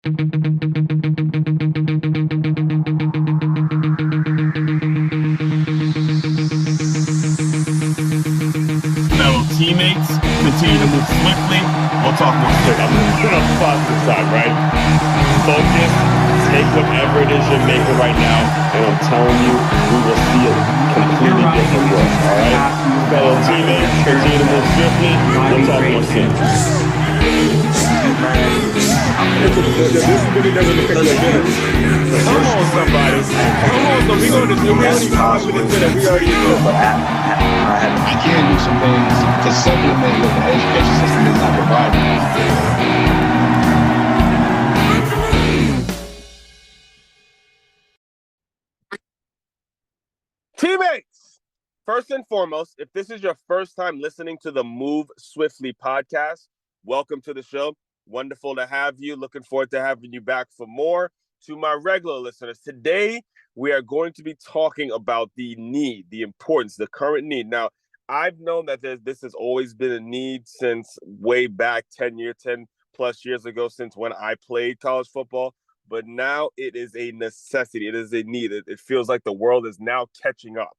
Fellow teammates, continue to move swiftly. We'll talk more soon. I'm going to put on the positive side, right? Focus, take whatever it is you're making right now, and I'm telling you, we will see a completely different world, all right? Fellow teammates, continue to move swiftly. We'll talk more soon. Come on, somebody. Come on, so we're going to do really confident that we already know. I can do some things to supplement what the education system is not providing. Teammates, first and foremost, if this is your first time listening to the Move Swiftly podcast, welcome to the show. Wonderful to have you. Looking forward to having you back for more. To my regular listeners, today we are going to be talking about the need, the importance, the current need. Now, I've known that this has always been a need since way back 10 plus years ago, since when I played college football. But now it is a necessity. It is a need. It feels like the world is now catching up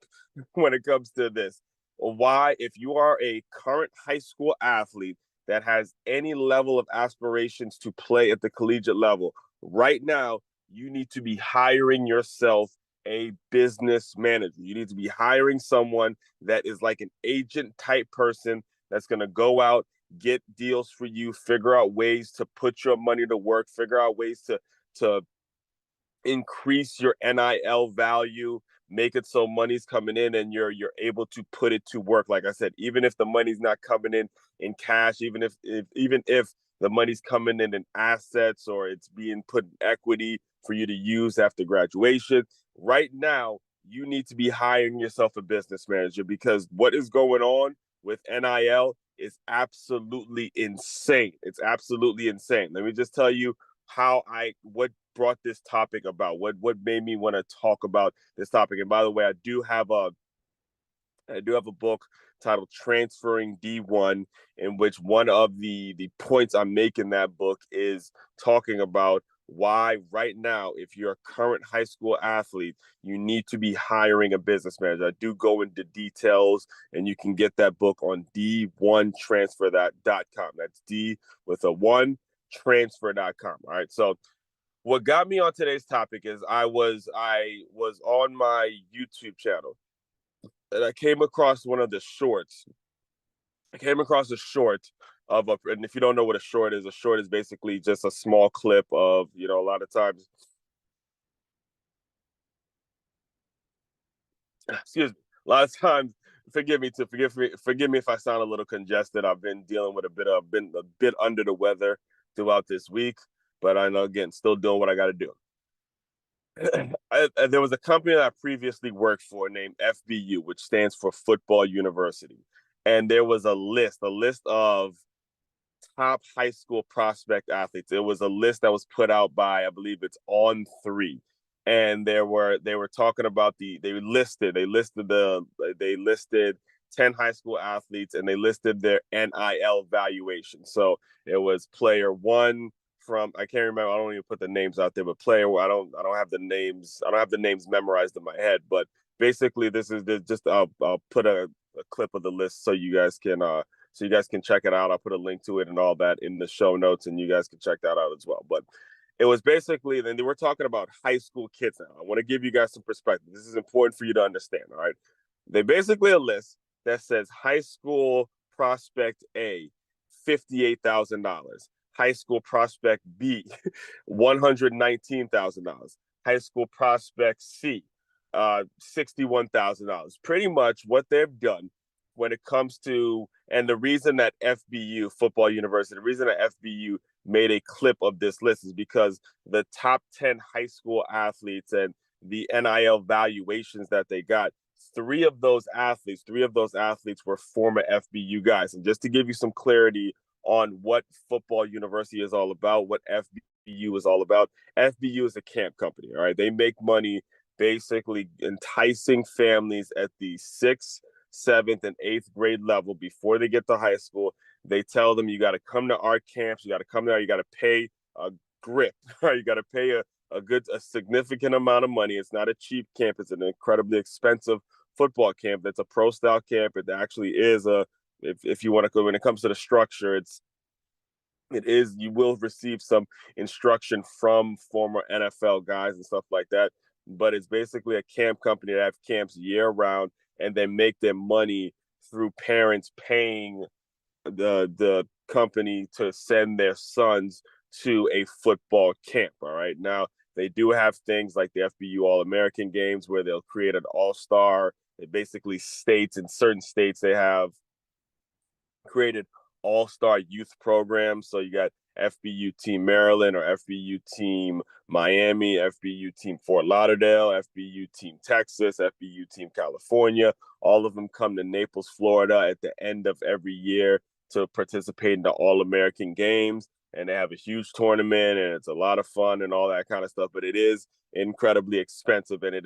when it comes to this. Why? If you are a current high school athlete that has any level of aspirations to play at the collegiate level, right now, you need to be hiring yourself a business manager. You need to be hiring someone that is like an agent type person that's going to go out, get deals for you, figure out ways to put your money to work, figure out ways to increase your NIL value, make it so money's coming in and you're able to put it to work. Like I said, even if the money's not coming in cash, even if the money's coming in assets or it's being put in equity for you to use after graduation, right now you need to be hiring yourself a business manager, because what is going on with NIL is absolutely insane. It's absolutely insane. Let me just tell you what brought this topic about, what made me want to talk about this topic. And by the way, I do have a book titled Transferring D1, in which one of the points I'm making that book is talking about why right now, if you're a current high school athlete, you need to be hiring a business manager. I do go into details, and you can get that book on d1transfer.com. That's D with a 1, transfer.com. All right. So what got me on today's topic is I was on my YouTube channel, and I came across one of the shorts. I came across a short and if you don't know what a short is basically just a small clip of, a lot of times, excuse me, a lot of times, forgive me if I sound a little congested. I've been dealing with a bit under the weather throughout this week, but I know, again, still doing what I got to do. There was a company that I previously worked for named FBU, which stands for Football University. And there was a list of top high school prospect athletes. It was a list that was put out by, I believe it's On3. And they were talking about they listed 10 high school athletes, and they listed their NIL valuation. So it was player 1 from, I can't remember, I don't even put the names out there, but player, I don't have the names memorized in my head, but basically this is just I'll put a clip of the list so you guys can check it out. I'll put a link to it and all that in the show notes, and you guys can check that out as well. But it was basically, then they were talking about high school kids now. I want to give you guys some perspective. This is important for you to understand, all right? They basically a list that says high school prospect A, $58,000. High school prospect B, $119,000. High school prospect C, $61,000. Pretty much what they've done when it comes to, and the reason that FBU, Football University, the reason that FBU made a clip of this list is because the top 10 high school athletes and the NIL valuations that they got, three of those athletes were former FBU guys. And just to give you some clarity on what Football University is all about, what FBU is all about, FBU is a camp company, all right? They make money basically enticing families at the 6th, 7th, and 8th grade level before they get to high school. They tell them, you got to come to our camps, you got to come there, you got to pay a grip, right? You got to pay a significant amount of money. It's not a cheap camp. It's an incredibly expensive football camp. That's a pro style camp. It actually is if you want to go, when it comes to the structure, you will receive some instruction from former NFL guys and stuff like that. But it's basically a camp company that have camps year round, and they make their money through parents paying the company to send their sons to a football camp. All right. Now they do have things like the FBU All-American games where they'll create an all-star. It basically states in certain states they have created all-star youth programs. So you got FBU Team Maryland or FBU Team Miami, FBU Team Fort Lauderdale, FBU Team Texas, FBU Team California. All of them come to Naples, Florida at the end of every year to participate in the All-American games. And they have a huge tournament, and it's a lot of fun and all that kind of stuff. But it is incredibly expensive, and it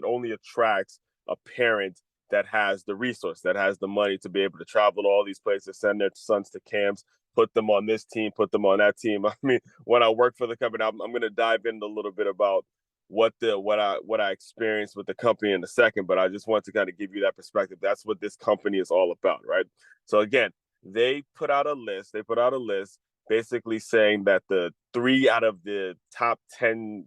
only attracts a parent that has the resource, that has the money to be able to travel to all these places, send their sons to camps, put them on this team, put them on that team. I mean, when I work for the company, I'm going to dive in a little bit about what I experienced with the company in a second, but I just want to kind of give you that perspective. That's what this company is all about, right? So again, they put out a list basically saying that the three out of the top 10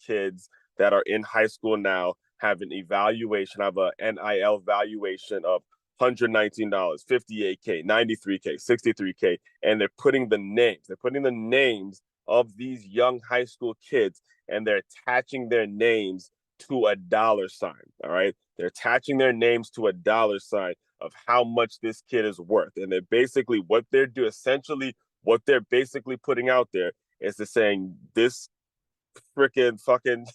kids that are in high school now have an evaluation, have a NIL valuation of $119, $58K, $93K, $63K, and they're putting the names of these young high school kids, and they're attaching their names to a dollar sign. All right, they're attaching their names to a dollar sign of how much this kid is worth, and they're basically what they're basically putting out there is to saying this freaking fucking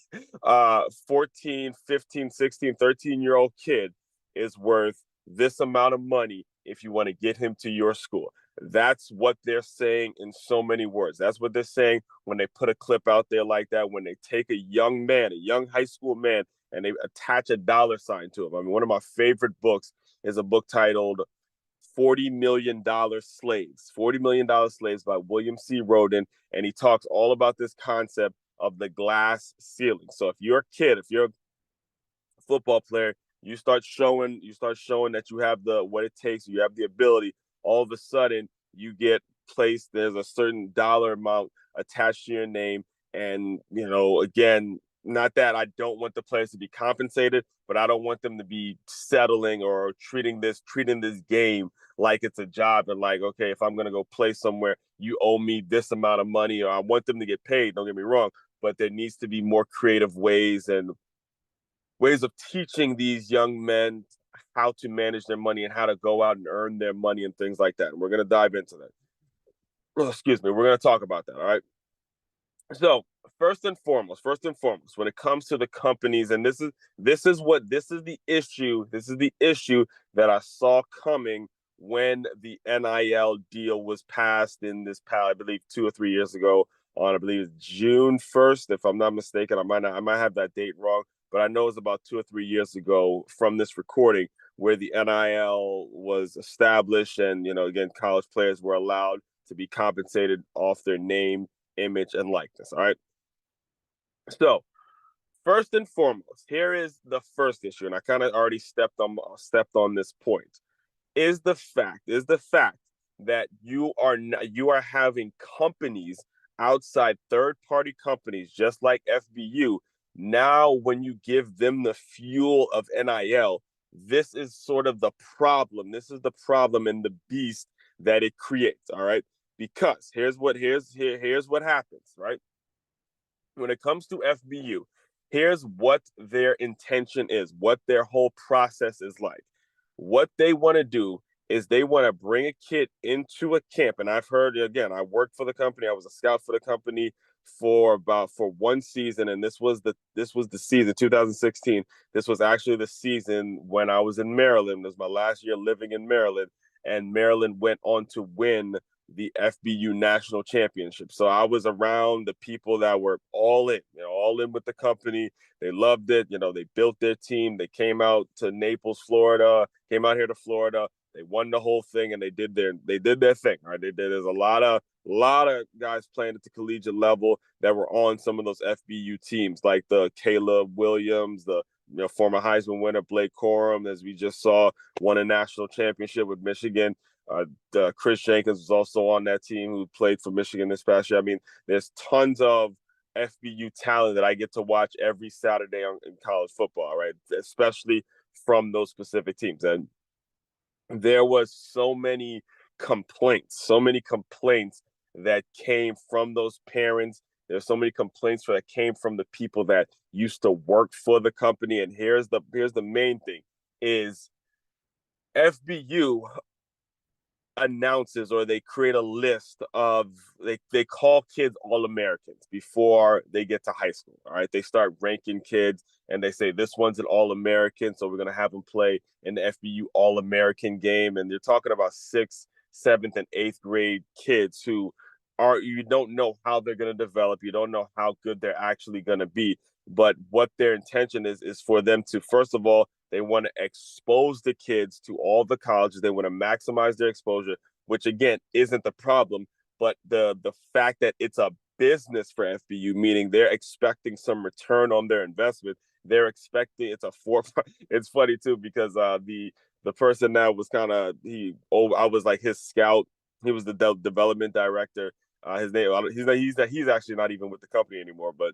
14, 15, 16, 13-year-old kid is worth this amount of money if you want to get him to your school. That's what they're saying in so many words. That's what they're saying when they put a clip out there like that, when they take a young high school man, and they attach a dollar sign to him. I mean, one of my favorite books is a book titled $40 Million Slaves, $40 Million Slaves by William C. Rhoden. And he talks all about this concept of the glass ceiling. So if you're a football player, you start showing that you have what it takes, you have the ability, all of a sudden you get placed, there's a certain dollar amount attached to your name. And, again, not that I don't want the players to be compensated, but I don't want them to be settling or treating this game like it's a job and like, okay, if I'm going to go play somewhere, you owe me this amount of money, or I want them to get paid. Don't get me wrong, but there needs to be more creative ways of teaching these young men how to manage their money and how to go out and earn their money and things like that. And we're going to dive into that. Oh, excuse me. We're going to talk about that. All right. So first and foremost, when it comes to the companies, and this is the issue that I saw coming when the NIL deal was passed I believe 2 or 3 years ago on, I believe, June 1st, if I'm not mistaken. I might have that date wrong, but I know it's about 2 or 3 years ago from this recording where the NIL was established, and again, college players were allowed to be compensated off their name, image, and likeness. All right. So first and foremost, here is the first issue, and I kind of already stepped on this point. Is the fact that you are having companies outside, third-party companies, just like FBU. Now, when you give them the fuel of NIL, this is sort of the problem. This is the problem and the beast that it creates. All right. Because here's what happens, right? When it comes to FBU, here's what their intention is, what their whole process is like. What they want to do is they want to bring a kid into a camp. And I've heard, again, I worked for the company. I was a scout for the company for one season. And this was the season, 2016. This was actually the season when I was in Maryland. This was my last year living in Maryland. And Maryland went on to win the FBU national championship. So I was around the people that were all in with the company. They loved it. They built their team. They came out to Naples, Florida, came out here to Florida, They won the whole thing, and they did their thing. Right? There's a lot of guys playing at the collegiate level that were on some of those FBU teams, like the Caleb Williams, the former Heisman winner Blake Corum, as we just saw, won a national championship with Michigan. Chris Jenkins was also on that team, who played for Michigan this past year. I mean, there's tons of FBU talent that I get to watch every Saturday in college football, right? Especially from those specific teams. And there was so many complaints that came from those parents. There's so many complaints that came from the people that used to work for the company. And here's the main thing is FBU announces, or they create a list of, they call kids All-Americans before they get to high school. All right. They start ranking kids and they say, this one's an All-American, so we're going to have them play in the FBU All-American game. And they're talking about 6th, 7th, and 8th grade kids who you don't know how they're going to develop. You don't know how good they're actually going to be. But what their intention is for them to, first of all, they want to expose the kids to all the colleges. They want to maximize their exposure, which again isn't the problem, but the fact that it's a business for FBU, meaning they're expecting some return on their investment. They're expecting It's funny too, because the person that was kind of I was like his scout. He was the development director. His name, he's actually not even with the company anymore, but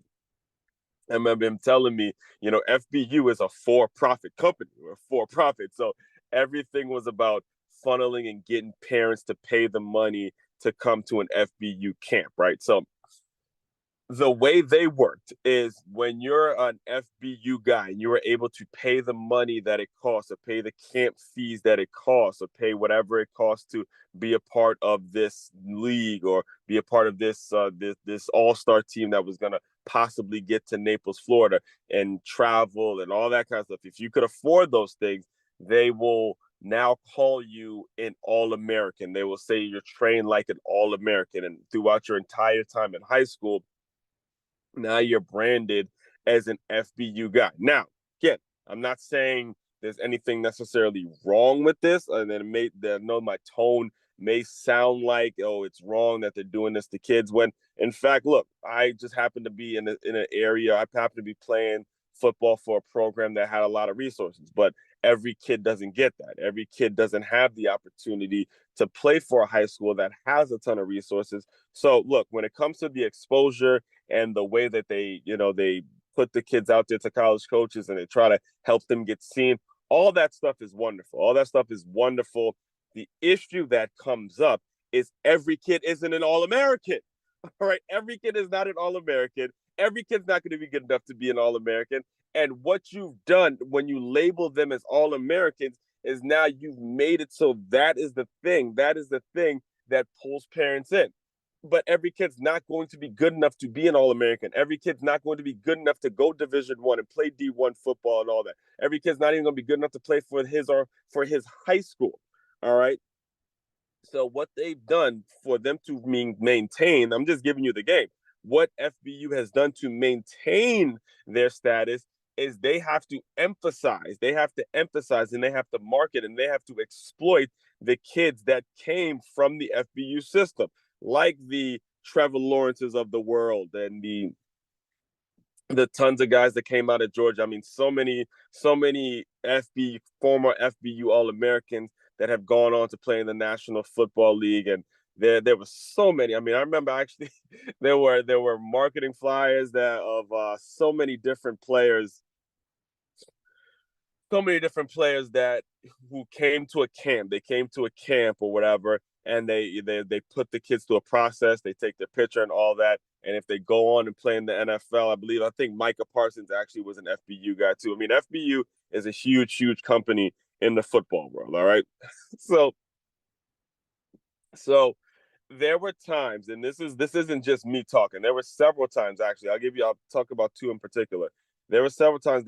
I remember him telling me, FBU is a for-profit company. We're for-profit. So everything was about funneling and getting parents to pay the money to come to an FBU camp, right? So the way they worked is, when you're an FBU guy and you were able to pay the money that it costs, or pay the camp fees that it costs, or pay whatever it costs to be a part of this league, or be a part of this all-star team that was going to possibly get to Naples, Florida, and travel and all that kind of stuff. If you could afford those things, they will now call you an All-American. They will say you're trained like an All-American, and throughout your entire time in high school, now you're branded as an FBU guy. Now, again, I'm not saying there's anything necessarily wrong with this, and I know my tone may sound like, oh, it's wrong that they're doing this to kids, when in fact, look, I just happen to be in an area. I happen to be playing football for a program that had a lot of resources, but every kid doesn't get that. Every kid doesn't have the opportunity to play for a high school that has a ton of resources. So look, when it comes to the exposure and the way that they put the kids out there to college coaches and they try to help them get seen, all that stuff is wonderful. All that stuff is wonderful. The issue that comes up is every kid isn't an All-American. All right. Every kid is not an All-American. Every kid's not going to be good enough to be an All-American. And what you've done when you label them as All-Americans is now you've made it so that is the thing. That is the thing that pulls parents in. But every kid's not going to be good enough to be an All-American. Every kid's not going to be good enough to go Division I and play D1 football and all that. Every kid's not even going to be good enough to play for his high school. All right. So what they've done for them to maintain, I'm just giving you the game. What FBU has done to maintain their status is they have to emphasize, and they have to market, and they have to exploit the kids that came from the FBU system, like the Trevor Lawrences of the world and the tons of guys that came out of Georgia. I mean, so many former FBU All-Americans that have gone on to play in the National Football League, and there were so many. I mean, I remember actually there were marketing flyers of so many different players that who came to a camp. They came to a camp or whatever, and they put the kids through a process. They take their picture and all that. And if they go on and play in the NFL, I think Micah Parsons actually was an FBU guy too. I mean, FBU is a huge, huge company in the football world. All right. So there were times, and this isn't just me talking. There were several times, actually. I'll talk about two in particular. There were several times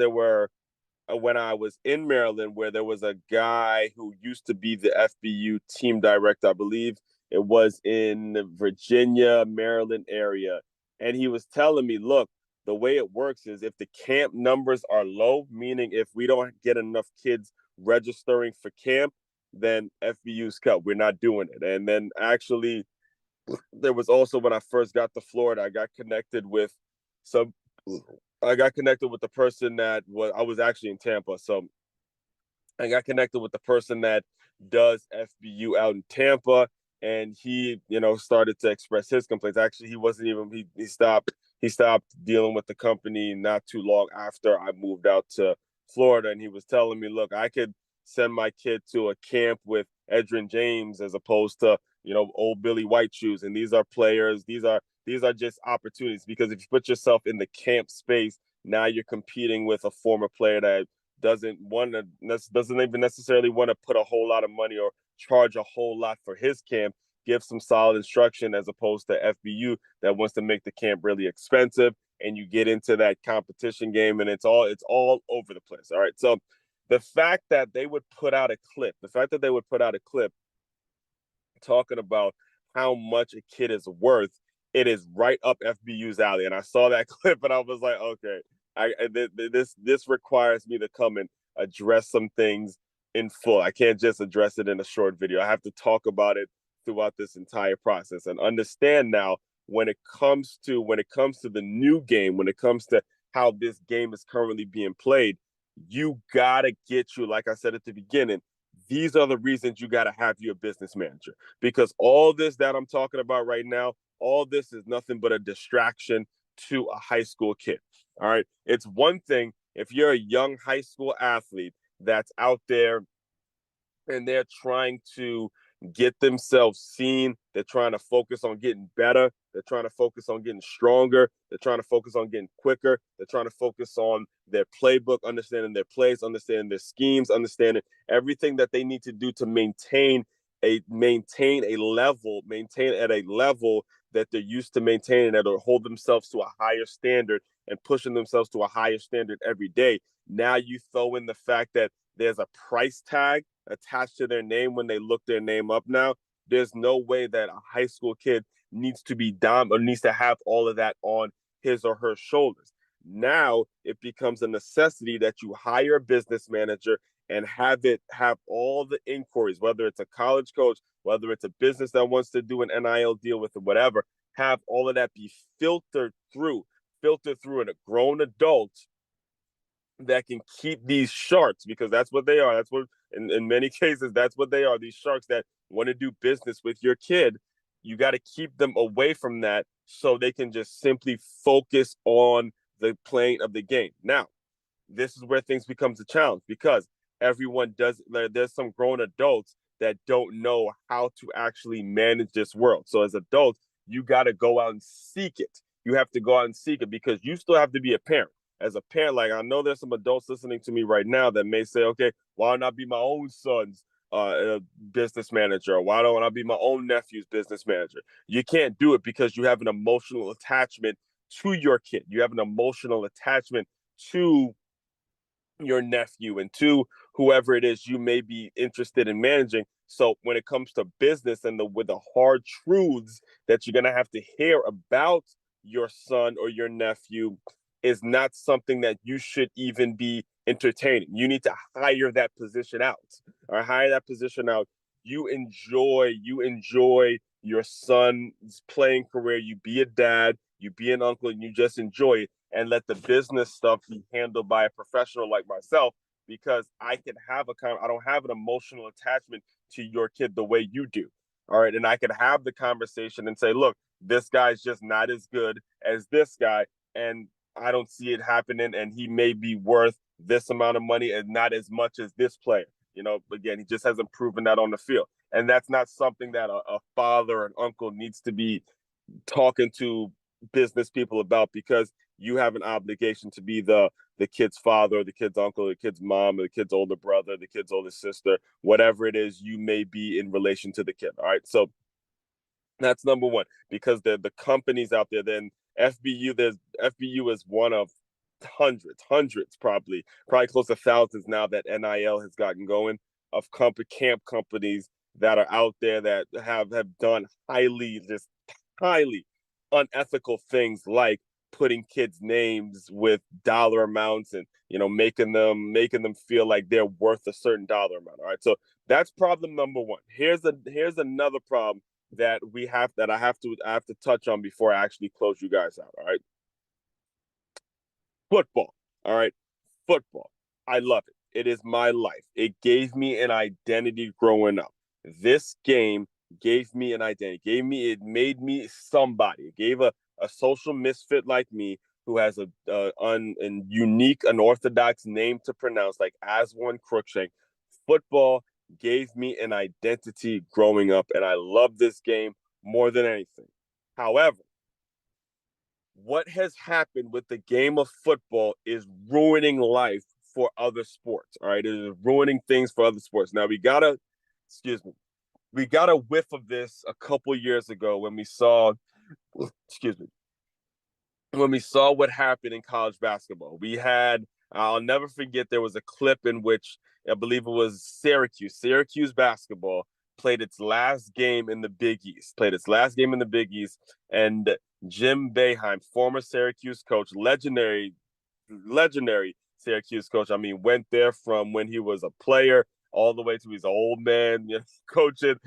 when I was in Maryland, where there was a guy who used to be the FBU team director. I believe it was in the Virginia, Maryland area. And he was telling me, look, the way it works is if the camp numbers are low, meaning if we don't get enough kids registering for camp, than FBU's Cup. We're not doing it. And then actually, there was also when I first got to Florida, I got connected with the person I was actually in Tampa. So I got connected with the person that does FBU out in Tampa, and he, started to express his complaints. Actually, he wasn't even he stopped dealing with the company not too long after I moved out to Florida, and he was telling me, look, I could send my kid to a camp with Edgerrin James as opposed to old Billy White shoes, and these are players. These are just opportunities, because if you put yourself in the camp space, now you're competing with a former player that doesn't even necessarily want to put a whole lot of money or charge a whole lot for his camp, give some solid instruction, as opposed to FBU that wants to make the camp really expensive, and you get into that competition game, and it's all over the place. All right. So the fact that they would put out a clip talking about how much a kid is worth, it is right up FBU's alley. And I saw that clip and I was like, okay, this requires me to come and address some things in full. I can't just address it in a short video. I have to talk about it throughout this entire process, and understand now when it comes to the new game, when it comes to how this game is currently being played, you gotta like I said at the beginning, these are the reasons you gotta have your business manager, because all this that I'm talking about right now, all this is nothing but a distraction to a high school kid. All right. It's one thing if you're a young high school athlete that's out there and they're trying to get themselves seen. They're trying to focus on getting better. They're trying to focus on getting stronger. They're trying to focus on getting quicker. They're trying to focus on their playbook, understanding their plays, understanding their schemes, understanding everything that they need to do to maintain at a level that they're used to maintaining, that will hold themselves to a higher standard and pushing themselves to a higher standard every day. Now you throw in the fact that there's a price tag attached to their name when they look their name up now. There's no way that a high school kid needs to have all of that on his or her shoulders. Now it becomes a necessity that you hire a business manager and have all the inquiries, whether it's a college coach, whether it's a business that wants to do an NIL deal with it, whatever, have all of that be filtered through a grown adult that can keep these sharks, because that's what they are. That's what, in many cases, that's what they are. These sharks that want to do business with your kid. You got to keep them away from that so they can just simply focus on the playing of the game. Now, this is where things becomes a challenge, because there's some grown adults that don't know how to actually manage this world. So as adults, you got to go out and seek it. You have to go out and seek it, because you still have to be a parent. As a parent, like, I know there's some adults listening to me right now that may say, okay, why not be my own son's business manager? Or why don't I be my own nephew's business manager? You can't do it, because you have an emotional attachment to your kid. You have an emotional attachment to your nephew and to whoever it is you may be interested in managing. So when it comes to business and with the hard truths that you're going to have to hear about your son or your nephew, is not something that you should even be entertaining. You need to hire that position out, or hire that position out. You enjoy your son's playing career. You be a dad, you be an uncle, and you just enjoy it, and let the business stuff be handled by a professional like myself, because I don't have an emotional attachment to your kid the way you do. All right. And I could have the conversation and say, look, this guy's just not as good as this guy, and I don't see it happening, and he may be worth this amount of money and not as much as this player. Again, he just hasn't proven that on the field. And that's not something that a father or an uncle needs to be talking to business people about, because you have an obligation to be the kid's father, or the kid's uncle, or the kid's mom, or the kid's older brother, the kid's older sister, whatever it is you may be in relation to the kid. All right. So that's number one, because the companies out there, then FBU is one of hundreds, probably close to thousands now that NIL has gotten going, of camp companies that are out there that have done highly unethical things, like putting kids' names with dollar amounts and making them feel like they're worth a certain dollar amount. All right, so that's problem number one. Here's another problem that I have to touch on before I actually close you guys out. All right, football. All right, football. I love it. It is my life. It gave me an identity growing up. This game gave me an identity. It made me somebody. It gave a social misfit like me who has a unique, unorthodox name to pronounce, like Aswan Crookshank. Football gave me an identity growing up, and I love this game more than anything. However, what has happened with the game of football is ruining life for other sports. All right, it is ruining things for other sports. Now we got a whiff of this a couple years ago when we saw what happened in college basketball. I'll never forget, there was a clip in which I believe it was Syracuse basketball played its last game in the Big East, and Jim Boeheim, former Syracuse coach, legendary Syracuse coach. I mean, went there from when he was a player all the way to his old man, coaching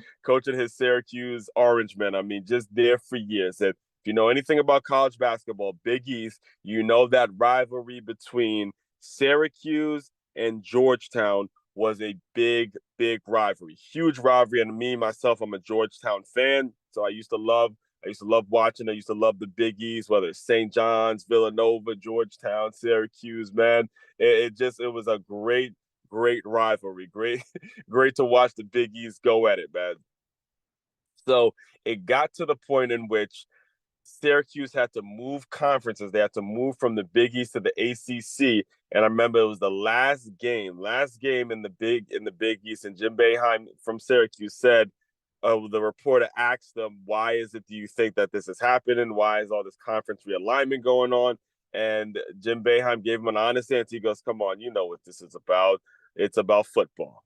his Syracuse Orangemen. I mean, just there for years. And if you know anything about college basketball, Big East, you know that rivalry between Syracuse and Georgetown was a big, big rivalry, huge rivalry. And me, myself, I'm a Georgetown fan. So I used to love watching. I used to love the Big East, whether it's St. John's, Villanova, Georgetown, Syracuse, man. It was a great rivalry. Great to watch the Big East go at it, man. So it got to the point in which Syracuse had to move conferences. They had to move from the Big East to the ACC. And I remember it was the last game in the Big East. And Jim Boeheim from Syracuse said, the reporter asked them, why is it do you think that this is happening? Why is all this conference realignment going on? And Jim Boeheim gave him an honest answer. He goes, come on, you know what this is about. It's about football.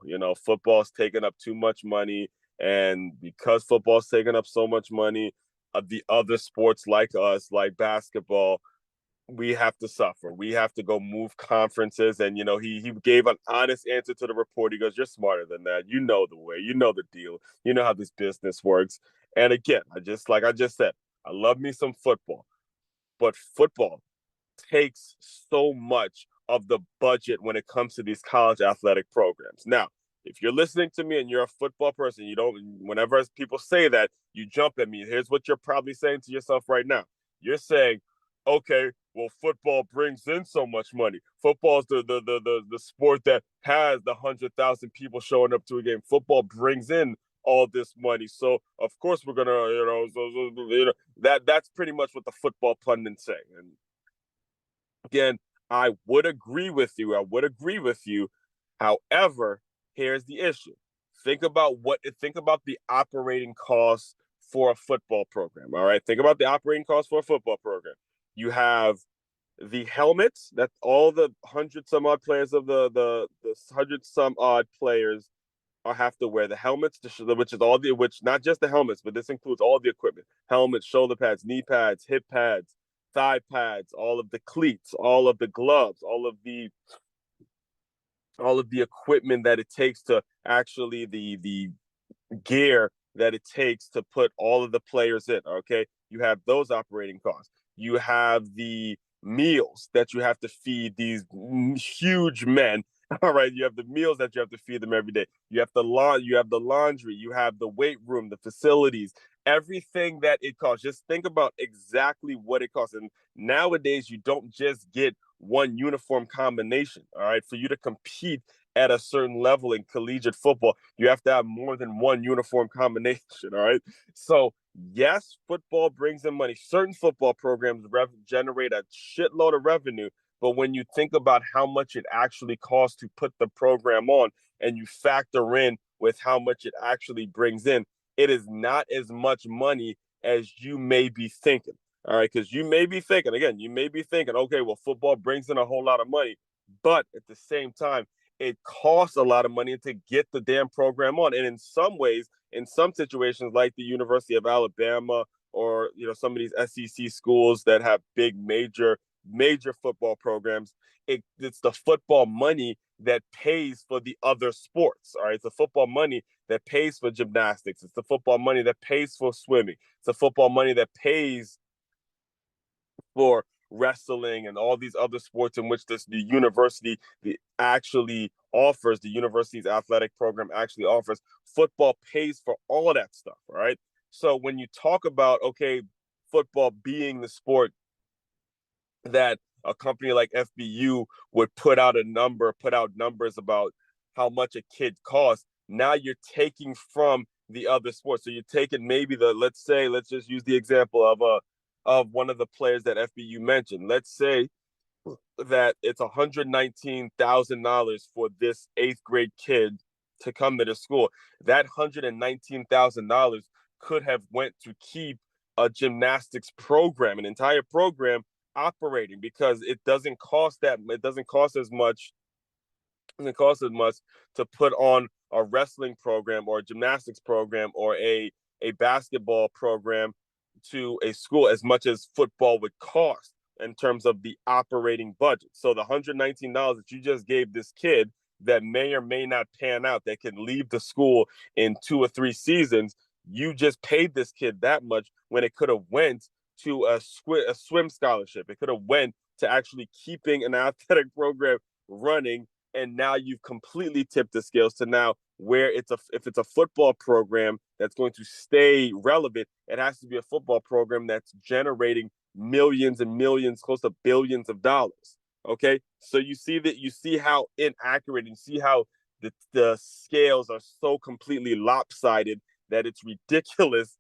Football's taking up too much money. And because football's taking up so much money, the other sports like us, like basketball, we have to suffer. We have to go move conferences. And, he gave an honest answer to the report. He goes, you're smarter than that. You know the way, you know the deal. You know how this business works. And again, I just said, I love me some football, but football takes so much of the budget when it comes to these college athletic programs. Now, if you're listening to me and you're a football person, whenever people say that, you jump at me. Here's what you're probably saying to yourself right now. You're saying, okay, well, football brings in so much money. Football is the sport that has the 100,000 people showing up to a game. Football brings in all this money. So of course we're gonna, that's pretty much what the football pundits say. And again, I would agree with you. However, here's the issue. Think about the operating costs for a football program. All right. Think about the operating costs for a football program. You have the helmets that all the 100 some odd players of the 100 some odd players have to wear. The helmets, which not just the helmets, but this includes all the equipment: helmets, shoulder pads, knee pads, hip pads, thigh pads, all of the cleats, all of the gloves, all of the equipment that it takes to actually the gear that it takes to put all of the players in. Okay, you have those operating costs. You have the meals that you have to feed these huge men. All right, you have the meals that you have to feed them every day. You have the laundry, you have the weight room, the facilities, everything that it costs. Just think about exactly what it costs. And nowadays, you don't just get one uniform combination. All right, for you to compete at a certain level in collegiate football, you have to have more than one uniform combination. All right, so yes, football brings in money. Certain football programs generate a shitload of revenue. But when you think about how much it actually costs to put the program on, and you factor in with how much it actually brings in, it is not as much money as you may be thinking. All right, because you may be thinking, okay, well, football brings in a whole lot of money, but at the same time, it costs a lot of money to get the damn program on. And in some ways, in some situations, like the University of Alabama or some of these SEC schools that have big major football programs, it's the football money that pays for the other sports. All right, it's the football money that pays for gymnastics. It's the football money that pays for swimming. It's the football money that pays for wrestling and all these other sports in which the university actually offers. The university's athletic program actually offers. Football pays for all of that stuff, right? So when you talk about, okay, football being the sport that a company like FBU would put out numbers about how much a kid costs, now you're taking from the other sports. So you're taking maybe let's just use the example of one of the players that FBU mentioned. Let's say that it's $119,000 for this 8th grade kid to come to the school. That $119,000 could have went to keep a gymnastics program, an entire program operating, because it doesn't cost as much to put on a wrestling program or a gymnastics program or a basketball program to a school as much as football would cost in terms of the operating budget. So the $119 that you just gave this kid that may or may not pan out, that can leave the school in 2 or 3 seasons, you just paid this kid that much when it could have went to a swim scholarship. It could have went to actually keeping an athletic program running. And now you've completely tipped the scales to now where if it's a football program that's going to stay relevant, it has to be a football program that's generating millions and millions, close to billions of dollars. Okay, so you see how inaccurate, and you see how the scales are so completely lopsided that it's ridiculous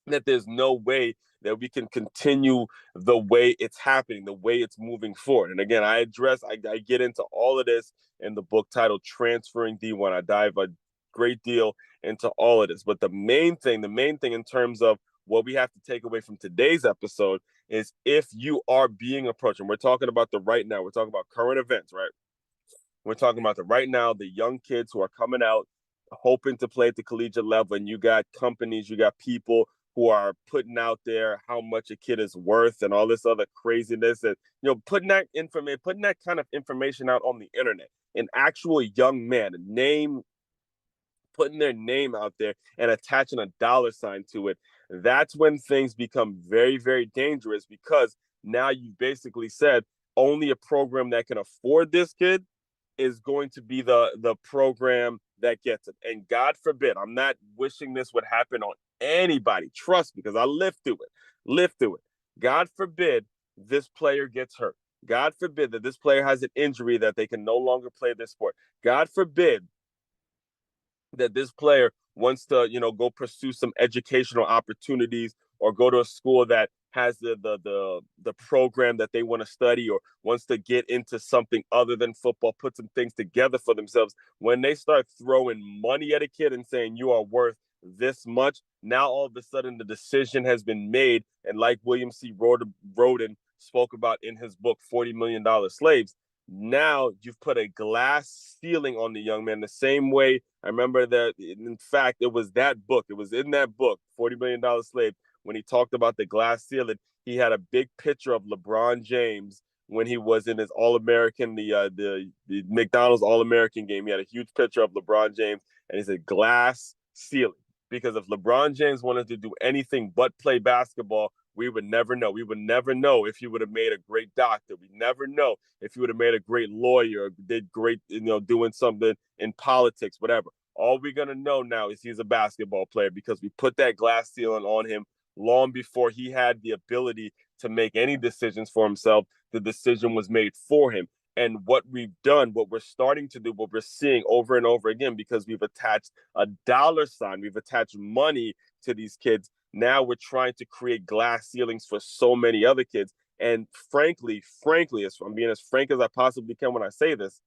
that there's no way that we can continue the way it's happening, the way it's moving forward. And again, I get into all of this in the book titled Transferring D1. I dive a great deal into all of this. But the main thing in terms of what we have to take away from today's episode is, if you are being approached, and we're talking about the right now, we're talking about current events, right? We're talking about the right now, the young kids who are coming out hoping to play at the collegiate level, and you got companies, you got people who are putting out there how much a kid is worth and all this other craziness, and putting that kind of information out on the internet. An actual young man, putting their name out there and attaching a $ to it, that's when things become very, very dangerous, because now you basically said only a program that can afford this kid is going to be the program that gets it. And God forbid, I'm not wishing this would happen on anybody. Trust me, because I lived through it. God forbid this player gets hurt. God forbid that this player has an injury that they can no longer play this sport. God forbid that this player wants to, go pursue some educational opportunities, or go to a school that has the program that they want to study, or wants to get into something other than football, put some things together for themselves. When they start throwing money at a kid and saying you are worth this much, now all of a sudden the decision has been made. And like William C. Rhoden spoke about in his book, $40 Million Slaves, now you've put a glass ceiling on the young man, the same way. I remember that, in fact, it was in that book, $40 Million Slave, when he talked about the glass ceiling. He had a big picture of LeBron James when he was in his All-American, the McDonald's All-American game. He had a huge picture of LeBron James, and he said glass ceiling, because if LeBron James wanted to do anything but play basketball, we would never know. We would never know if he would have made a great doctor. We never know if he would have made a great lawyer, or did great, doing something in politics, whatever. All we're going to know now is he's a basketball player, because we put that glass ceiling on him long before he had the ability to make any decisions for himself. The decision was made for him. And what we've done, what we're starting to do, what we're seeing over and over again, because we've attached a $, we've attached money to these kids. Now we're trying to create glass ceilings for so many other kids. And frankly, I'm being as frank as I possibly can when I say this,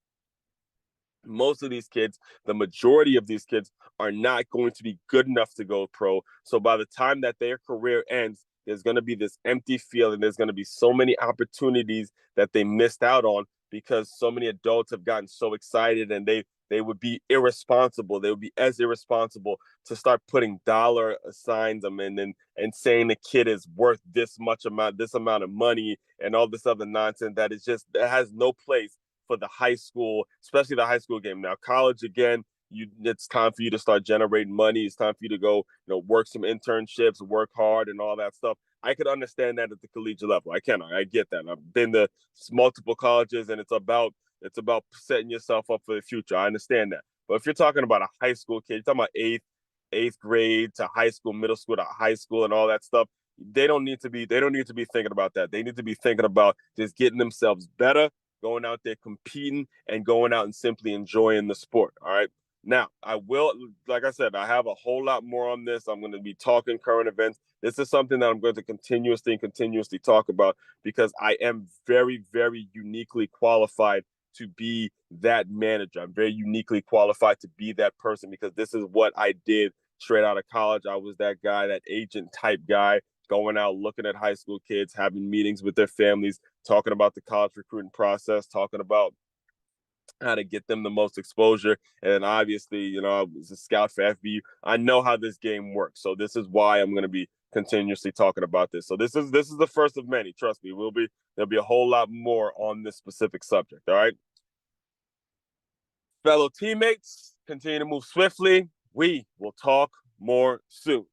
most of these kids, the majority of these kids, are not going to be good enough to go pro. So by the time that their career ends, there's going to be this empty feeling. There's going to be so many opportunities that they missed out on, because so many adults have gotten so excited, and they would be irresponsible. They would be as irresponsible to start putting dollar signs them and saying the kid is worth this amount of money and all this other nonsense that is just that has no place for the high school, especially the high school game. Now, college again, it's time for you to start generating money. It's time for you to go, work some internships, work hard, and all that stuff. I could understand that at the collegiate level. I get that. I've been to multiple colleges, and it's about setting yourself up for the future. I understand that. But if you're talking about a high school kid, you're talking about eighth grade to high school, middle school to high school, and all that stuff. They don't need to be thinking about that. They need to be thinking about just getting themselves better, going out there competing, and going out and simply enjoying the sport. All right. Now, I will, like I said, I have a whole lot more on this. I'm going to be talking current events. This is something that I'm going to continuously talk about because I am very, very uniquely qualified to be that manager. I'm very uniquely qualified to be that person because this is what I did straight out of college. I was that guy, that agent type guy, going out, looking at high school kids, having meetings with their families, talking about the college recruiting process, talking about how to get them the most exposure. And obviously, I was a scout for FBU. I know how this game works. So this is why I'm going to be continuously talking about this. So this is the first of many. Trust me, there'll be a whole lot more on this specific subject. All right. Fellow teammates, continue to move swiftly. We will talk more soon.